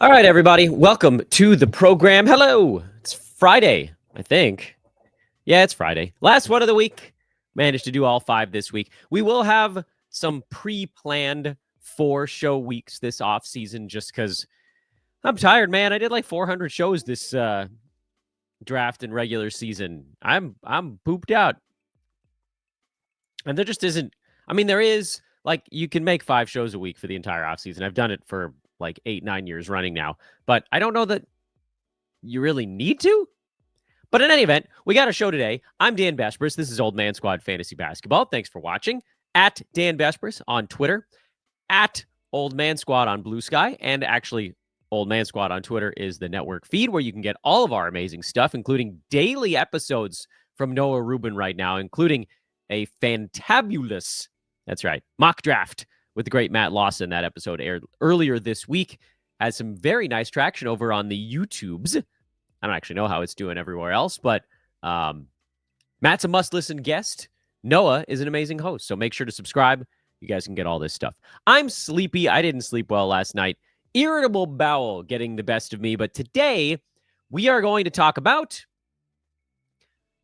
All right, everybody, welcome to the program. Hello. It's Friday, I think. Yeah, it's Friday. Last one of the week. Managed to do all 5 this week. We will have some pre-planned 4-show weeks this off season just because I'm tired, man. I did like 400 shows this draft and regular season. I'm pooped out. And there just isn't. I mean, there is, like, you can make 5 shows a week for the entire off season. I've done it for like 8-9 years running now, but I don't know that you really need to. But in any event, we got a show today. I'm Dan Besbris. This is Old Man Squad Fantasy Basketball. Thanks for watching. At Dan Besbris on Twitter, at Old Man Squad on Blue Sky, and actually Old Man Squad on Twitter is the network feed where you can get all of our amazing stuff, including daily episodes from Noah Rubin right now, including a fantabulous, that's right, mock draft with the great Matt Lawson. That episode aired earlier this week. Has some very nice traction over on the YouTubes. I don't actually know how it's doing everywhere else, but Matt's a must-listen guest. Noah is an amazing host, so make sure to subscribe. You guys can get all this stuff. I'm sleepy. I didn't sleep well last night. Irritable bowel getting the best of me, but today we are going to talk about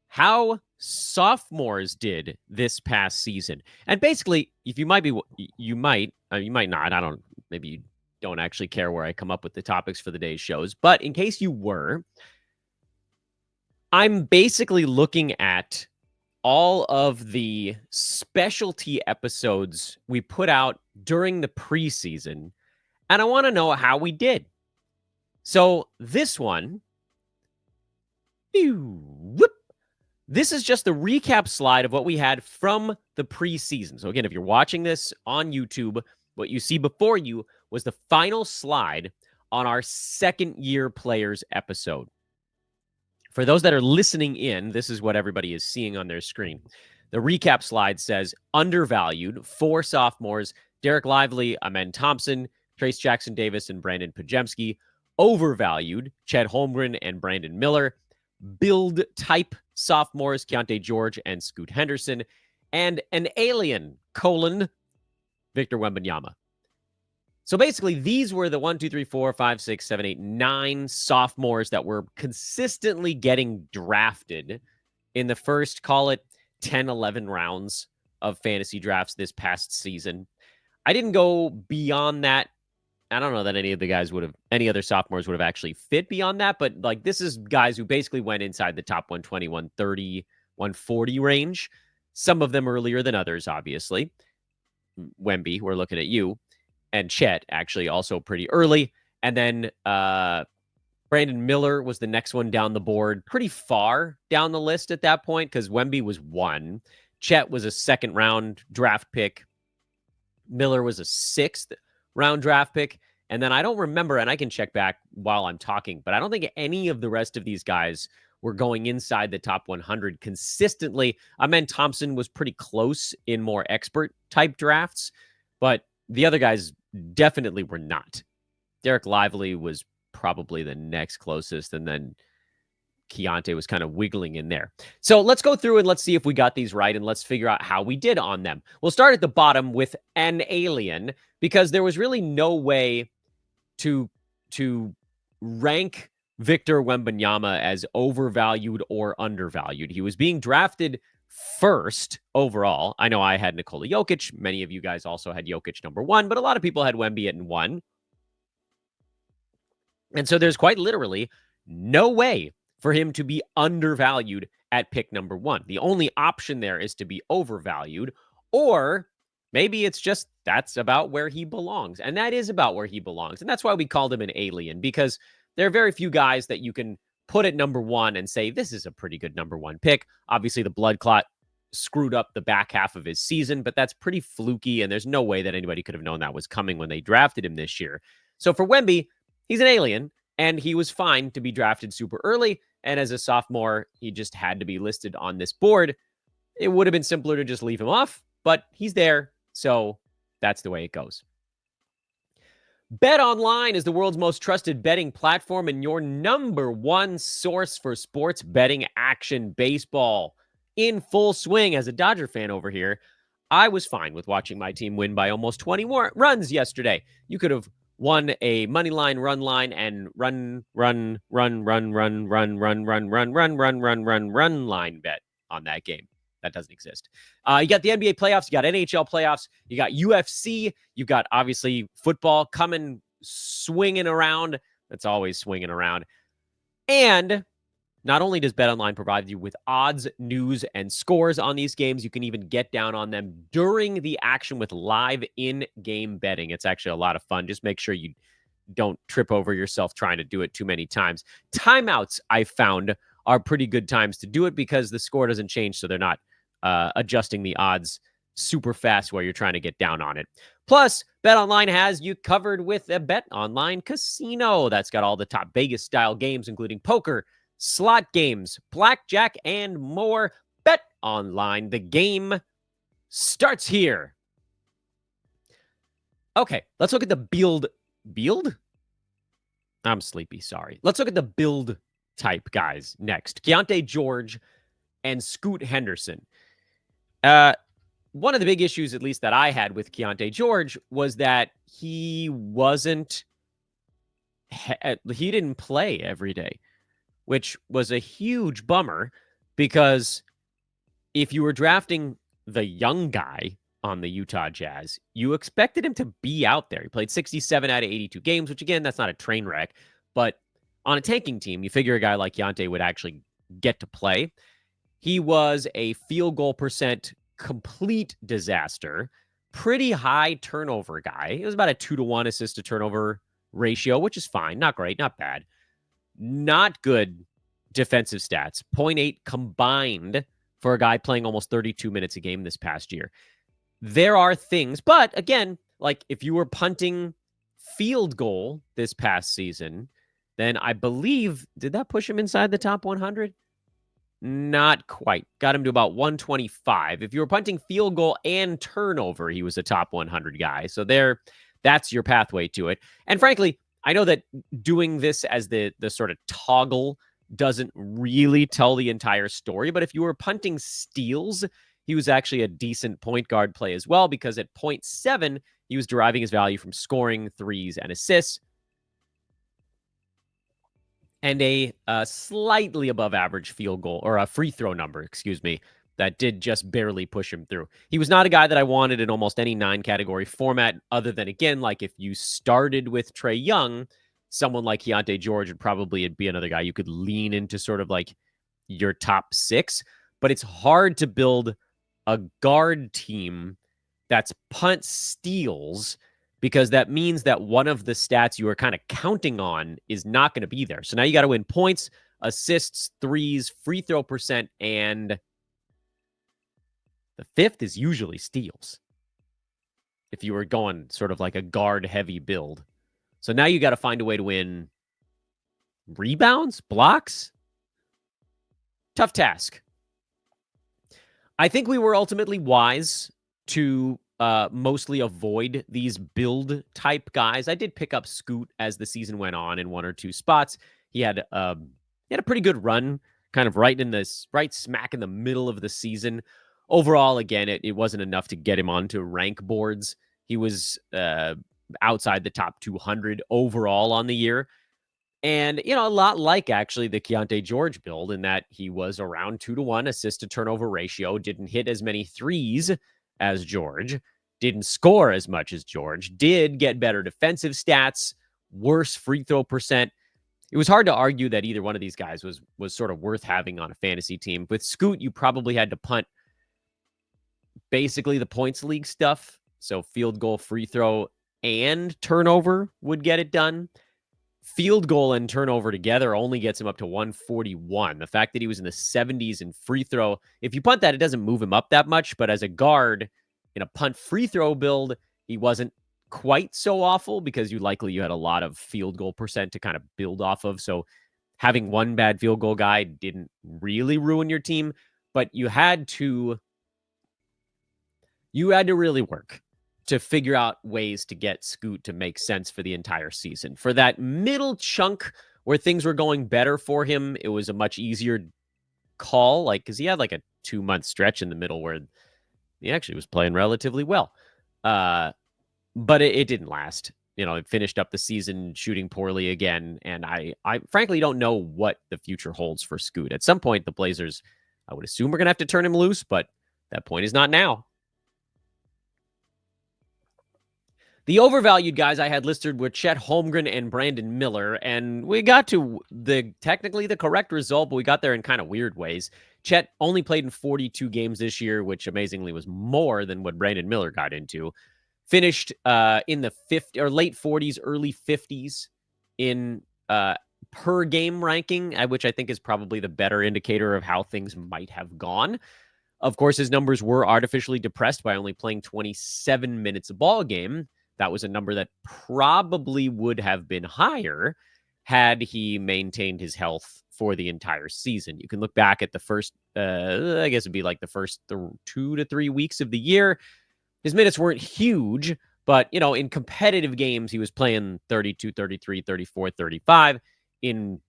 how sophomores did this past season. And basically, if you might not, I don't, maybe you don't actually care where I come up with the topics for the day's shows, but in case you were, I'm basically looking at all of the specialty episodes we put out during the preseason, and I want to know how we did. So this one, this is just the recap slide of what we had from the preseason. So again, if you're watching this on YouTube, what you see before you was the final slide on our second year players episode. For those that are listening in, this is what everybody is seeing on their screen. The recap slide says undervalued, 4 sophomores, Derek Lively, Amen Thompson, Trace Jackson Davis, and Brandon Pajemski. Overvalued, Chet Holmgren and Brandon Miller. Build type sophomores, Keontae George and Scoot Henderson. And an alien, Victor Wembanyama. So basically, these were the 1, 2, 3, 4, 5, 6, 7, 8, 9 sophomores that were consistently getting drafted in the first, call it 10, 11 rounds of fantasy drafts this past season. I didn't go beyond that. I don't know that any other sophomores would have actually fit beyond that, but like this is guys who basically went inside the top 120, 130, 140 range. Some of them earlier than others, obviously. Wemby, we're looking at you. And Chet, actually, also pretty early. And then Brandon Miller was the next one down the board, pretty far down the list at that point because Wemby was 1. Chet was a second-round draft pick. Miller was a 6th-round draft pick. And then I don't remember, and I can check back while I'm talking, but I don't think any of the rest of these guys were going inside the top 100 consistently. Amen Thompson was pretty close in more expert-type drafts, but the other guys definitely were not. Derek Lively was probably the next closest, and then Keontae was kind of wiggling in there. So let's go through and let's see if we got these right, and let's figure out how we did on them. We'll start at the bottom with an alien, because there was really no way to rank Victor Wembanyama as overvalued or undervalued. He was being drafted first overall. I know I had Nikola Jokic. Many of you guys also had Jokic number 1, but a lot of people had Wemby at 1. And so there's quite literally no way for him to be undervalued at pick number 1. The only option there is to be overvalued, or maybe it's just that's about where he belongs. And that is about where he belongs. And that's why we called him an alien, because there are very few guys that you can put at number 1 and say, this is a pretty good number 1 pick. Obviously, the blood clot screwed up the back half of his season, but that's pretty fluky, and there's no way that anybody could have known that was coming when they drafted him this year. So for Wemby, he's an alien, and he was fine to be drafted super early, and as a sophomore, he just had to be listed on this board. It would have been simpler to just leave him off, but he's there, so that's the way it goes. BetOnline is the world's most trusted betting platform and your number 1 source for sports betting action. Baseball in full swing. As a Dodger fan over here, I was fine with watching my team win by almost 20 more runs yesterday. You could have won a money line, run line, and run line bet on that game. That doesn't exist. You got the NBA playoffs, you got NHL playoffs, you got UFC, you got obviously football coming swinging around. It's always swinging around. And not only does BetOnline provide you with odds, news, and scores on these games, you can even get down on them during the action with live in-game betting. It's actually a lot of fun. Just make sure you don't trip over yourself trying to do it too many times. Timeouts, I found, are pretty good times to do it because the score doesn't change, so they're not adjusting the odds super fast while you're trying to get down on it. Plus, BetOnline has you covered with a BetOnline casino that's got all the top Vegas-style games, including poker, slot games, blackjack, and more. BetOnline, the game starts here. Okay, let's look at the build. I'm sleepy, sorry. Let's look at the build type guys next. Keyonte George and Scoot Henderson. One of the big issues, at least that I had with Keyonte George, was that he didn't play every day, which was a huge bummer because if you were drafting the young guy on the Utah Jazz, you expected him to be out there. He played 67 out of 82 games, which again, that's not a train wreck, but on a tanking team, you figure a guy like Keyonte would actually get to play. He was a field goal percent complete disaster, pretty high turnover guy. It was about a 2-to-1 assist to turnover ratio, which is fine. Not great, not bad. Not good defensive stats. 0.8 combined for a guy playing almost 32 minutes a game this past year. There are things, but again, like if you were punting field goal this past season, then I believe, did that push him inside the top 100? Not quite. Got him to about 125. If you were punting field goal and turnover, he was a top 100 guy. So that's your pathway to it. And frankly, I know that doing this as the sort of toggle doesn't really tell the entire story, but if you were punting steals, he was actually a decent point guard play as well, because at 0.7, he was deriving his value from scoring, threes, and assists, and a slightly above average field goal, or a free throw number, excuse me, that did just barely push him through. He was not a guy that I wanted in almost any 9-category format, other than, again, like if you started with Trae Young, someone like Keyonte George would probably be another guy you could lean into sort of like your top 6. But it's hard to build a guard team that's punt steals, because that means that one of the stats you are kind of counting on is not going to be there. So now you got to win points, assists, threes, free throw percent, and the 5th is usually steals if you were going sort of like a guard-heavy build. So now you got to find a way to win rebounds, blocks. Tough task. I think we were ultimately wise to mostly avoid these build type guys. I did pick up Scoot as the season went on in 1 or 2 spots. He had a pretty good run, kind of right smack in the middle of the season. Overall, again, it wasn't enough to get him onto rank boards. He was outside the top 200 overall on the year. And, a lot like actually the Keyonte George build, in that he was around 2-to-1 assist to turnover ratio, didn't hit as many threes as George, didn't score as much as George, did get better defensive stats, worse free throw percent. It was hard to argue that either one of these guys was sort of worth having on a fantasy team. With Scoot, you probably had to punt basically the points league stuff. So field goal, free throw, and turnover would get it done. Field goal and turnover together only gets him up to 141. The fact that he was in the 70s in free throw, if you punt that, it doesn't move him up that much. But as a guard in a punt free throw build, he wasn't quite so awful, because you had a lot of field goal percent to kind of build off of. So having one bad field goal guy didn't really ruin your team, but you had to really work to figure out ways to get Scoot to make sense for the entire season. For that middle chunk where things were going better for him, it was a much easier call, because he had like a 2-month stretch in the middle where he actually was playing relatively well. But it didn't last. it finished up the season shooting poorly again. And I frankly don't know what the future holds for Scoot. At some point, the Blazers, I would assume, we're going to have to turn him loose, but that point is not now. The overvalued guys I had listed were Chet Holmgren and Brandon Miller, and we got to technically the correct result, but we got there in kind of weird ways. Chet only played in 42 games this year, which amazingly was more than what Brandon Miller got into. Finished in the late 40s, early 50s in per game ranking, which I think is probably the better indicator of how things might have gone. Of course, his numbers were artificially depressed by only playing 27 minutes a ball game. That was a number that probably would have been higher had he maintained his health for the entire season. You can look back at the first, I guess it'd be like the first 2 to 3 weeks of the year. His minutes weren't huge, but, in competitive games, he was playing 32, 33, 34, 35. In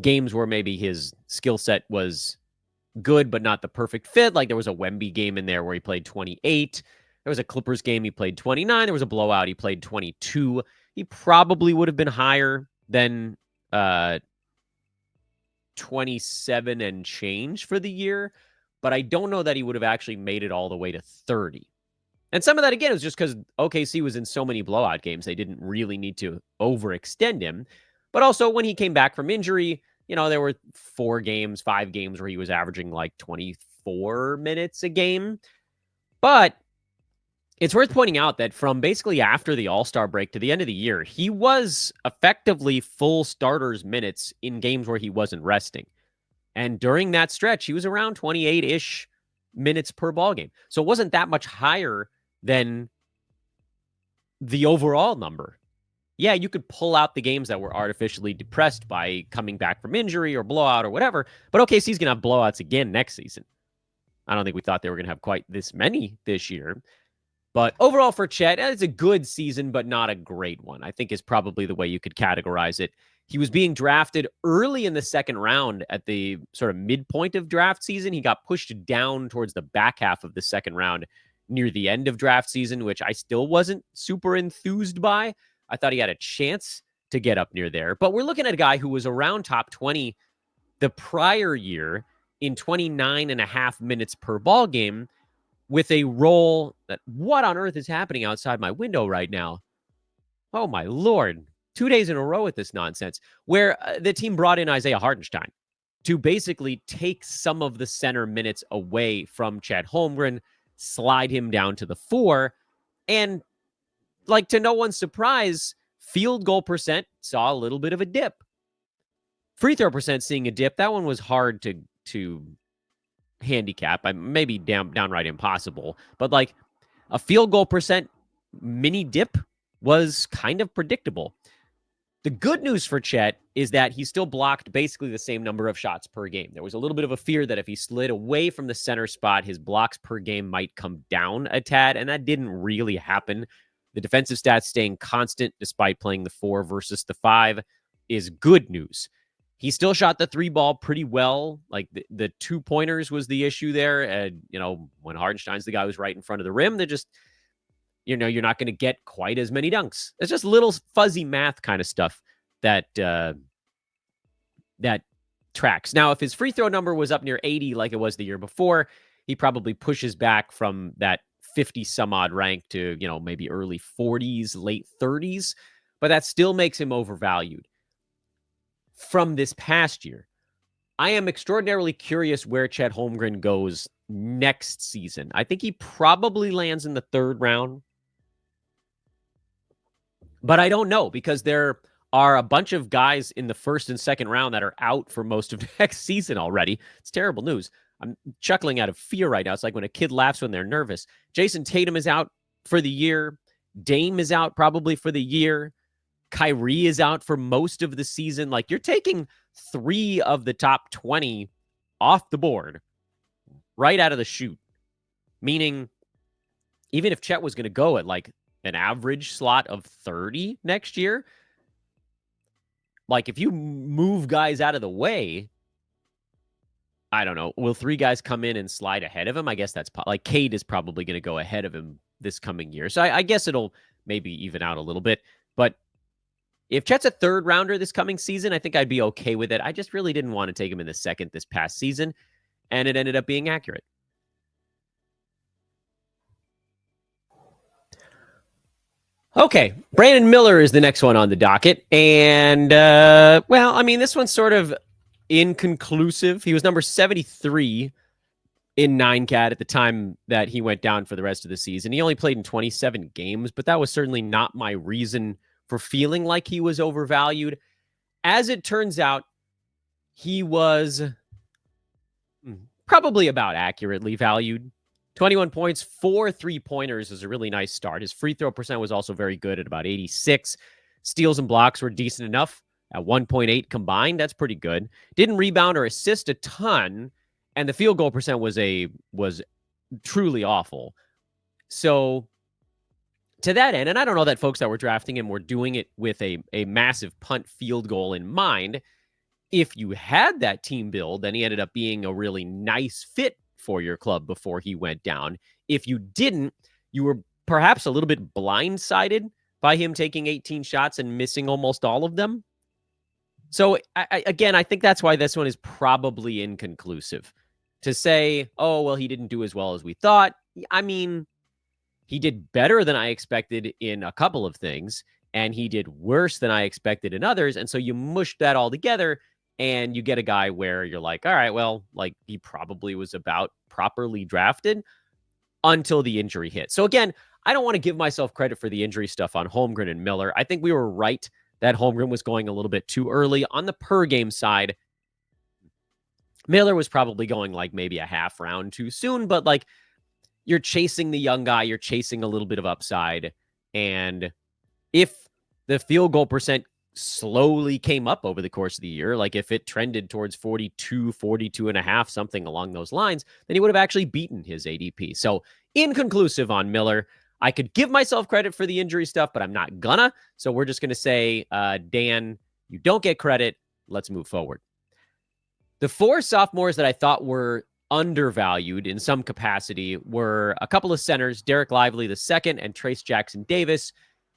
games where maybe his skill set was good, but not the perfect fit. Like there was a Wemby game in there where he played 28. There was a Clippers game he played 29. There was a blowout he played 22. He probably would have been higher than 27 and change for the year, but I don't know that he would have actually made it all the way to 30. And some of that, again, was just because OKC was in so many blowout games. They didn't really need to overextend him. But also when he came back from injury, there were 5 games where he was averaging like 24 minutes a game. But it's worth pointing out that from basically after the All-Star break to the end of the year, he was effectively full starters minutes in games where he wasn't resting. And during that stretch, he was around 28-ish minutes per ball game. So it wasn't that much higher than the overall number. Yeah, you could pull out the games that were artificially depressed by coming back from injury or blowout or whatever, but OKC's going to have blowouts again next season. I don't think we thought they were going to have quite this many this year. But overall for Chet, it's a good season, but not a great one, I think is probably the way you could categorize it. He was being drafted early in the second round at the sort of midpoint of draft season. He got pushed down towards the back half of the second round near the end of draft season, which I still wasn't super enthused by. I thought he had a chance to get up near there. But we're looking at a guy who was around top 20 the prior year in 29 and a half minutes per ball game with a role that, what on earth is happening outside my window right now? Oh, my Lord. 2 days in a row with this nonsense, where the team brought in Isaiah Hartenstein to basically take some of the center minutes away from Chet Holmgren, slide him down to the 4, and like to no one's surprise, field goal percent saw a little bit of a dip. Free throw percent seeing a dip. That one was hard to handicap. Maybe downright impossible. But like a field goal percent mini dip was kind of predictable. The good news for Chet is that he still blocked basically the same number of shots per game. There was a little bit of a fear that if he slid away from the center spot, his blocks per game might come down a tad, and that didn't really happen. The defensive stats staying constant despite playing the 4 versus the 5 is good news. He still shot the 3 ball pretty well. Like the 2-pointers was the issue there. And, when Hartenstein's the guy who's right in front of the rim, they're just, you're not going to get quite as many dunks. It's just little fuzzy math kind of stuff that that tracks. Now, if his free throw number was up near 80 like it was the year before, he probably pushes back from that 50 some odd rank to, maybe early 40s, late 30s, but that still makes him overvalued. From this past year, I am extraordinarily curious where Chet Holmgren goes next season. I think he probably lands in the 3rd round, but I don't know because there are a bunch of guys in the 1st and 2nd round that are out for most of next season already. It's terrible news. I'm chuckling out of fear right now. It's like when a kid laughs when they're nervous. Jason Tatum is out for the year. Dame is out probably for the year. Kyrie is out for most of the season. Like, you're taking 3 of the top 20 off the board right out of the chute. Meaning, even if Chet was going to go at like an average slot of 30 next year, like if you move guys out of the way, I don't know. Will 3 guys come in and slide ahead of him? I guess that's like Cade is probably going to go ahead of him this coming year. So I guess it'll maybe even out a little bit. But if Chet's a third rounder this coming season, I think I'd be okay with it. I just really didn't want to take him in the second this past season, and it ended up being accurate. Okay, Brandon Miller is the next one on the docket. And, well, I mean, this one's sort of inconclusive. He was number 73 in 9CAT at the time that he went down for the rest of the season. He only played in 27 games, but that was certainly not my reason for feeling like he was overvalued. As it turns out, he was probably about accurately valued. 21 points, 4 3-pointers is a really nice start. His free throw percent was also very good at about 86. Steals and blocks were decent enough at 1.8 combined. That's pretty good. Didn't rebound or assist a ton, and the field goal percent was truly awful. So to that end, and I don't know that folks that were drafting him were doing it with a massive punt field goal in mind. If you had that team build, then he ended up being a really nice fit for your club before he went down. If you didn't, you were perhaps a little bit blindsided by him taking 18 shots and missing almost all of them. So again, I think that's why this one is probably inconclusive. To say, oh, well, he didn't do as well as we thought. I mean, he did better than I expected in a couple of things, and he did worse than I expected in others. And so you mush that all together, and you get a guy where you're like, all right, well, like he probably was about properly drafted until the injury hit. So again, I don't want to give myself credit for the injury stuff on Holmgren and Miller. I think we were right that Holmgren was going a little bit too early. On the per game side, Miller was probably going like maybe a half round too soon, but like you're chasing the young guy, you're chasing a little bit of upside. And if the field goal percent slowly came up over the course of the year, like if it trended towards 42, 42 and a half, something along those lines, then he would have actually beaten his ADP. So inconclusive on Miller. I could give myself credit for the injury stuff, but I'm not gonna. So we're just going to say, Dan, you don't get credit. Let's move forward. The 4 sophomores that I thought were undervalued in some capacity were a couple of centers, Derek Lively II and Trayce Jackson-Davis,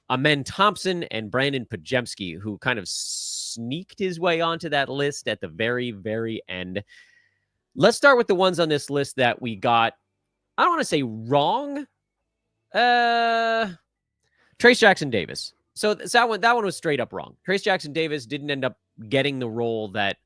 Amen Thompson, and Brandon Podziemski, who kind of sneaked his way onto that list at the very, very end. Let's start with the ones on this list that we got, I don't want to say wrong. Trayce Jackson-Davis. So that one was straight up wrong. Trayce Jackson-Davis didn't end up getting the role that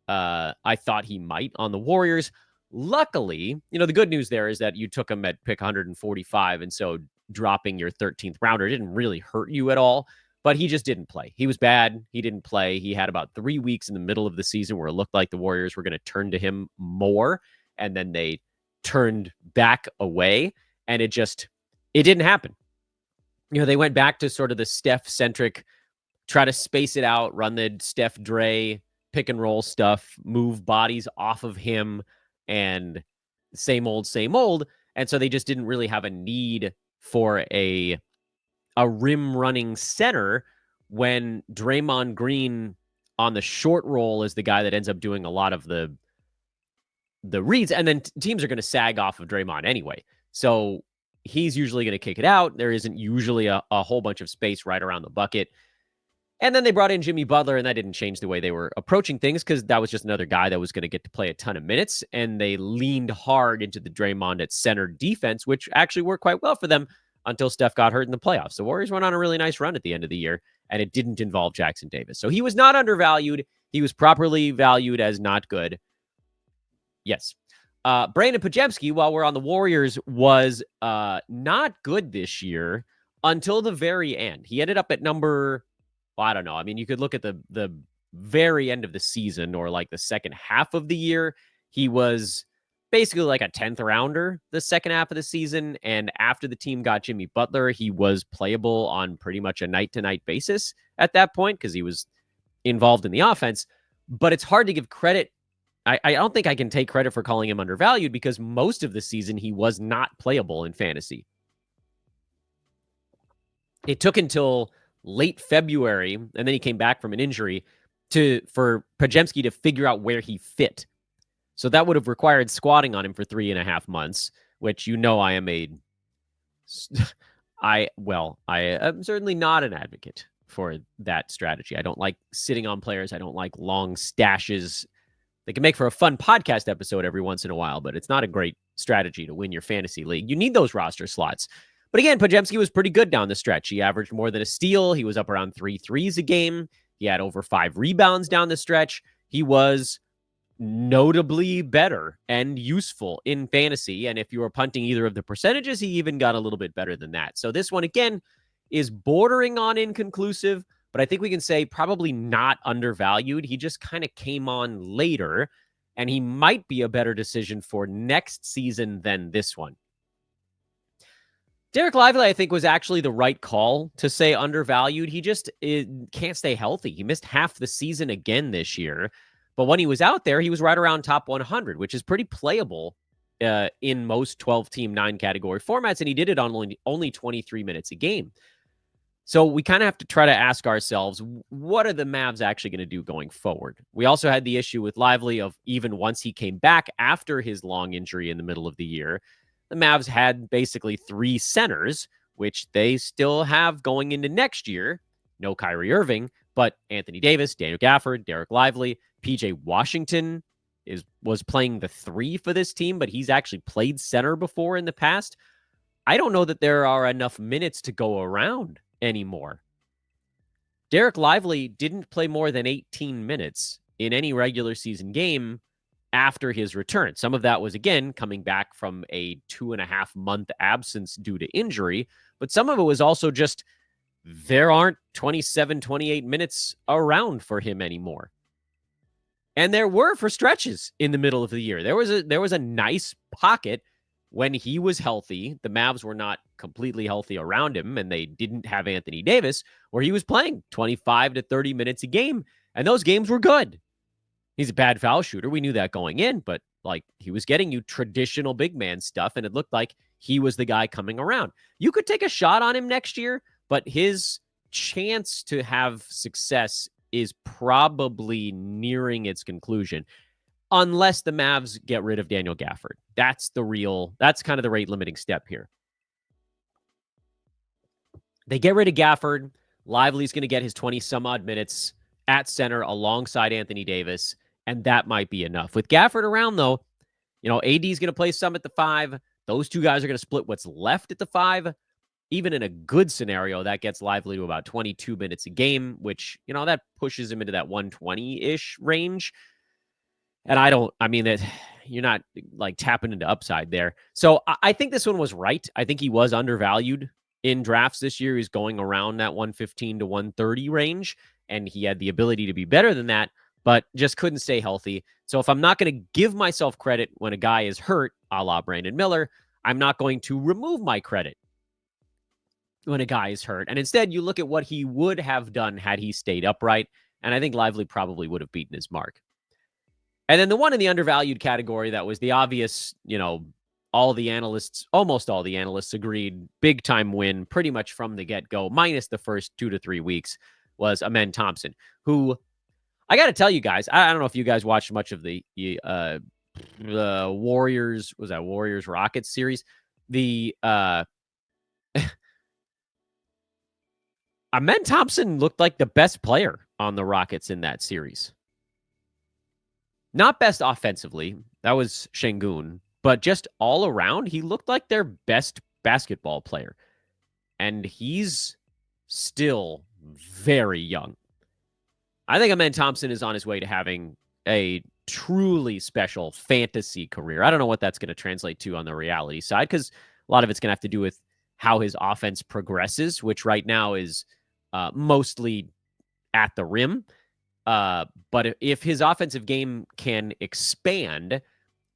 I thought he might on the Warriors. Luckily, the good news there is that you took him at pick 145, and so dropping your 13th rounder didn't really hurt you at all, but he just didn't play. He was bad. He didn't play. He had about 3 weeks in the middle of the season where it looked like the Warriors were going to turn to him more, and then they turned back away, and it didn't happen. They went back to sort of the Steph-centric, try to space it out, run the Steph Dre pick and roll stuff, move bodies off of him, and same old, same old. And so they just didn't really have a need for a rim running center when Draymond Green on the short roll is the guy that ends up doing a lot of the reads. And then teams are going to sag off of Draymond anyway. So he's usually going to kick it out. There isn't usually a whole bunch of space right around the bucket. And then they brought in Jimmy Butler, and that didn't change the way they were approaching things because that was just another guy that was going to get to play a ton of minutes. And they leaned hard into the Draymond at center defense, which actually worked quite well for them until Steph got hurt in the playoffs. The Warriors went on a really nice run at the end of the year, and it didn't involve Jackson-Davis. So he was not undervalued. He was properly valued as not good. Yes. Brandon Podziemski, while we're on the Warriors, was not good this year until the very end. He ended up at number... Well, I don't know. I mean, you could look at the very end of the season or like the second half of the year. He was basically like a 10th rounder the second half of the season. And after the team got Jimmy Butler, he was playable on pretty much a night-to-night basis at that point because he was involved in the offense. But it's hard to give credit. I don't think I can take credit for calling him undervalued because most of the season he was not playable in fantasy. It took until late February, and then he came back from an injury for Podziemski to figure out where he fit. So that would have required squatting on him for 3.5 months, which I am I am certainly not an advocate for that strategy. I don't like sitting on players. I don't like long stashes. They can make for a fun podcast episode every once in a while, but it's not a great strategy to win your fantasy league. You need those roster slots. But again, Podziemski was pretty good down the stretch. He averaged more than a steal. He was up around 3 threes a game. He had over 5 rebounds down the stretch. He was notably better and useful in fantasy. And if you were punting either of the percentages, he even got a little bit better than that. So this one, again, is bordering on inconclusive, but I think we can say probably not undervalued. He just kind of came on later, and he might be a better decision for next season than this one. Dereck Lively, I think, was actually the right call to say undervalued. He just can't stay healthy. He missed half the season again this year. But when he was out there, he was right around top 100, which is pretty playable in most 12-team 9-category formats, and he did it on only 23 minutes a game. So we kind of have to try to ask ourselves, what are the Mavs actually going to do going forward? We also had the issue with Lively of even once he came back after his long injury in the middle of the year, the Mavs had basically 3 centers, which they still have going into next year. No Kyrie Irving, but Anthony Davis, Daniel Gafford, Dereck Lively, PJ Washington was playing the 3 for this team, but he's actually played center before in the past. I don't know that there are enough minutes to go around anymore. Dereck Lively didn't play more than 18 minutes in any regular season game after his return. Some of that was, again, coming back from a 2.5-month absence due to injury, but some of it was also just there aren't 27, 28 minutes around for him anymore. And there were for stretches in the middle of the year. There was a nice pocket when he was healthy. The Mavs were not completely healthy around him, and they didn't have Anthony Davis, where he was playing 25 to 30 minutes a game, and those games were good. He's a bad foul shooter. We knew that going in, but like he was getting you traditional big man stuff, and it looked like he was the guy coming around. You could take a shot on him next year, but his chance to have success is probably nearing its conclusion unless the Mavs get rid of Daniel Gafford. That's kind of the rate limiting step here. They get rid of Gafford. Lively's going to get his 20 some odd minutes at center alongside Anthony Davis, and that might be enough. With Gafford around, though, AD's going to play some at the 5. Those two guys are going to split what's left at the 5. Even in a good scenario, that gets Lively to about 22 minutes a game, which, that pushes him into that 120-ish range. And that you're not like tapping into upside there. So I think this one was right. I think he was undervalued in drafts this year. He's going around that 115 to 130 range, and he had the ability to be better than that, but just couldn't stay healthy. So if I'm not going to give myself credit when a guy is hurt, a la Brandon Miller, I'm not going to remove my credit when a guy is hurt. And instead, you look at what he would have done had he stayed upright, and I think Lively probably would have beaten his mark. And then the one in the undervalued category that was the obvious, almost all the analysts agreed, big-time win pretty much from the get-go, minus the first 2 to 3 weeks, was Amen Thompson, who, I got to tell you guys, I don't know if you guys watched much of the Warriors, was that Warriors-Rockets series? The Amen Thompson looked like the best player on the Rockets in that series. Not best offensively, that was Şengün, but just all around, he looked like their best basketball player. And he's still very young. I think Amen Thompson is on his way to having a truly special fantasy career. I don't know what that's going to translate to on the reality side, because a lot of it's going to have to do with how his offense progresses, which right now is mostly at the rim. But if his offensive game can expand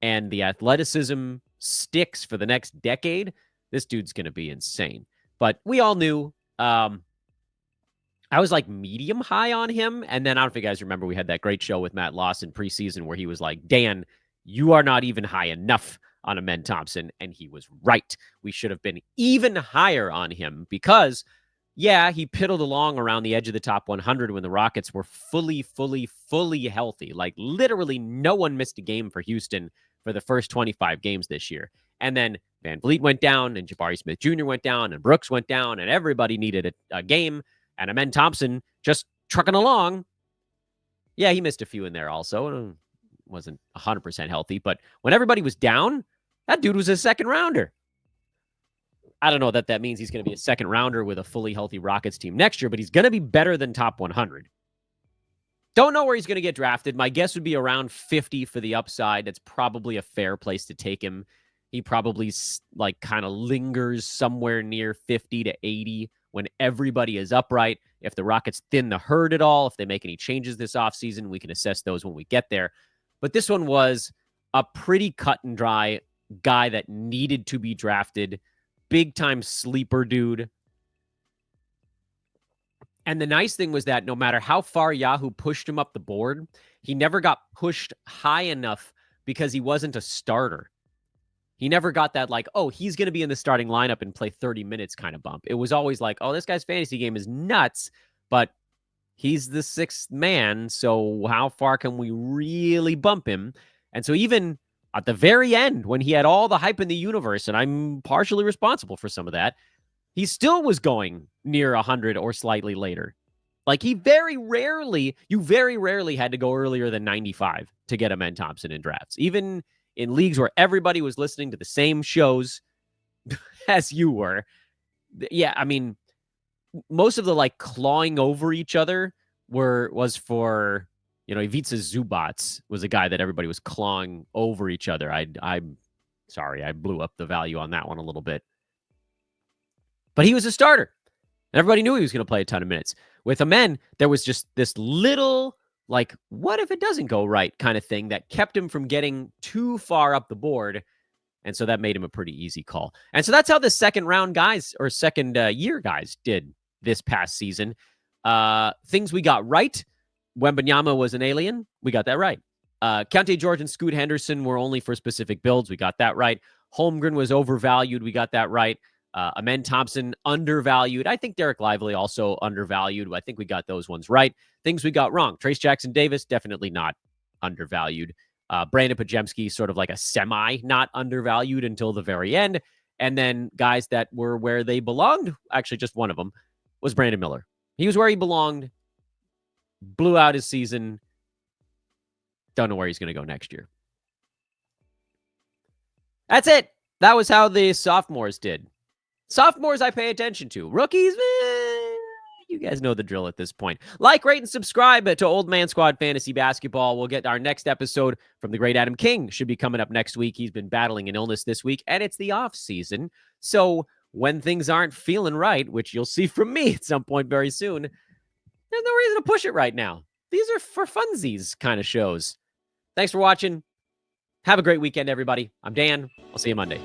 and the athleticism sticks for the next decade, this dude's going to be insane. But we all knew I was like medium high on him. And then I don't know if you guys remember, we had that great show with Matt Lawson preseason where he was like, Dan, you are not even high enough on Amen Thompson. And he was right. We should have been even higher on him because yeah, he piddled along around the edge of the top 100 when the Rockets were fully healthy. Like literally no one missed a game for Houston for the first 25 games this year. And then Van Vliet went down, and Jabari Smith Jr. went down, and Brooks went down, and everybody needed a game. And Amen Thompson just trucking along. Yeah, he missed a few in there also. Wasn't 100% healthy. But when everybody was down, that dude was a second rounder. I don't know that means he's going to be a second rounder with a fully healthy Rockets team next year, but he's going to be better than top 100. Don't know where he's going to get drafted. My guess would be around 50 for the upside. That's probably a fair place to take him. He probably like kind of lingers somewhere near 50 to 80 when everybody is upright. If the Rockets thin the herd at all, if they make any changes this offseason, we can assess those when we get there. But this one was a pretty cut and dry guy that needed to be drafted. Big time sleeper dude. And the nice thing was that no matter how far Yahoo pushed him up the board, he never got pushed high enough because he wasn't a starter. He never got that like, oh, he's going to be in the starting lineup and play 30 minutes kind of bump. It was always like, oh, this guy's fantasy game is nuts, but he's the sixth man, so how far can we really bump him? And so even at the very end, when he had all the hype in the universe, and I'm partially responsible for some of that, he still was going near 100 or slightly later. Like you very rarely had to go earlier than 95 to get Amen Thompson in drafts. Even in leagues where everybody was listening to the same shows as you were. Yeah, I mean, most of the like clawing over each other was for, Ivica Zubac was a guy that everybody was clawing over each other. I'm sorry, I blew up the value on that one a little bit. But he was a starter. Everybody knew he was going to play a ton of minutes. With Amen, there was just this little, like, what if it doesn't go right kind of thing that kept him from getting too far up the board. And so that made him a pretty easy call. And so that's how the second round guys or second year guys did this past season. Things we got right. Wembanyama was an alien. We got that right. Keontae George and Scoot Henderson were only for specific builds. We got that right. Holmgren was overvalued. We got that right. Amen Thompson, undervalued. I think Derek Lively also undervalued. I think we got those ones right. Things we got wrong. Trace Jackson Davis, definitely not undervalued. Brandon Podziemski, sort of like a semi not undervalued until the very end. And then guys that were where they belonged, actually just one of them, was Brandon Miller. He was where he belonged, blew out his season. Don't know where he's going to go next year. That's it. That was how the sophomores did. Sophomores I pay attention to. Rookies, you guys know the drill at this point. Like, rate, and subscribe to Old Man Squad Fantasy Basketball. We'll get our next episode from the great Adam King. Should be coming up next week. He's been battling an illness this week, and it's the off season. So when things aren't feeling right, which you'll see from me at some point very soon, there's no reason to push it right now. These are for funsies kind of shows. Thanks for watching. Have a great weekend, everybody. I'm Dan. I'll see you Monday.